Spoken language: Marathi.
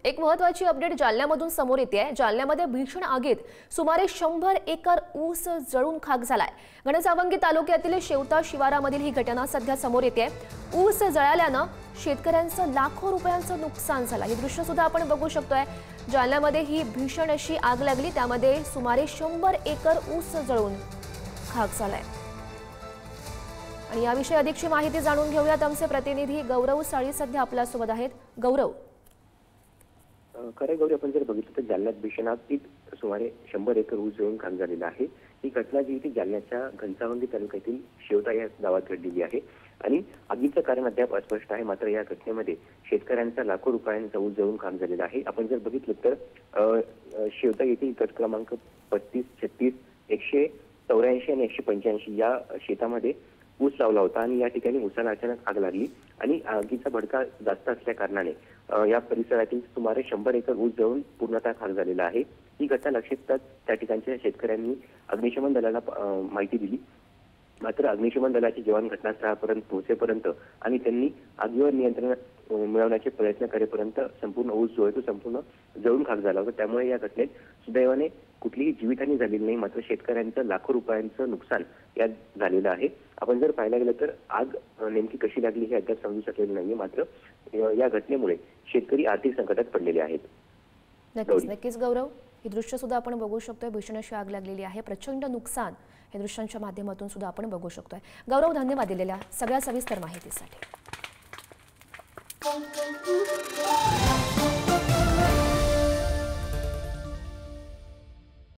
एक महत्त्वाची अपडेट जालन्यामधून समोर येते आहे। जालन्यामध्ये भीषण आगीत सुमारे 100 एकर ऊस जळून खाक झालाय। घनसावंगी तालुक्यातील शेवता शिवारामधील ही घटना सध्या समोर येते आहे। ऊस जळाल्याने शेतकऱ्यांचं लाखो रुपयांचं नुकसान झालं। हे दृश्य सुद्धा आपण बघू शकतोय। जालन्यामध्ये ही भीषण अशी आग लागली, त्यामध्ये सुमारे 100 एकर ऊस जळून खाक झालाय। आणि याविषयी अधिकची माहिती जाणून घेऊयात। आमचे प्रतिनिधी गौरव साळी सध्या आपल्यासोबत आहेत। गौरव, खरे गौरी, आपण जर बघितलं तर जालन्यात भीषण आगीत सुमारे 100 एकर ऊस जळून खाक झालेला आहे। ही घटना जी ती जालन्याच्या घनसावंगी तालुक्यातील शेवता या गावात घडलेली आहे आणि आगीचं कारण अद्याप अस्पष्ट आहे। मात्र या घटनेमध्ये शेतकऱ्यांचा लाखो रुपयांचा ऊस जळून खाक झालेला आहे। आपण जर बघितलं तर शेवता येथील गट क्रमांक 35, 36, 184 आणि 185 या शेतामध्ये ऊस लावला होता आणि या ठिकाणी ऊसाला अचानक आग लागली आणि आगीचा भडका जास्त असल्या कारणाने या परिसरातील सुमारे 100 एकर ऊस जळून पूर्णतः खाक झालेला आहे। ही घटना लक्षात येताच त्या ठिकाणच्या शेतकऱ्यांनी अग्निशमन दलाला माहिती दिली। मात्र अग्निशमन दलाचे जवान घटनास्थळापर्यंत पोहोचेपर्यंत आणि त्यांनी आगीवर नियंत्रण मिळवण्याचे प्रयत्न करेपर्यंत संपूर्ण ऊस जो आहे तो संपूर्ण जळून खाक झाला होता। त्यामुळे या घटनेत सुदैवाने कुठलीही जीवितहानी झालेली नाही, मात्र शेतकऱ्यांचं लाखो रुपयांचं नुकसान यात झालेलं आहे। आपण जर पाहायला गेलं तर आग नेमकी कशी लागली हे अद्याप समजू शकलेलं नाहीये। मात्र या घटनेमुळे शेतकरी आर्थिक संकटात पडलेले आहेत। नक्कीच गौरव, ही दृश्य सुद्धा आपण बघू शकतोय। भीषण अशी आग लागलेली आहे, प्रचंड नुकसान हे दृश्यांच्या माध्यमातून सुद्धा आपण बघू शकतोय। गौरव, धन्यवाद दिलेल्या सगळ्या सविस्तर माहितीसाठी।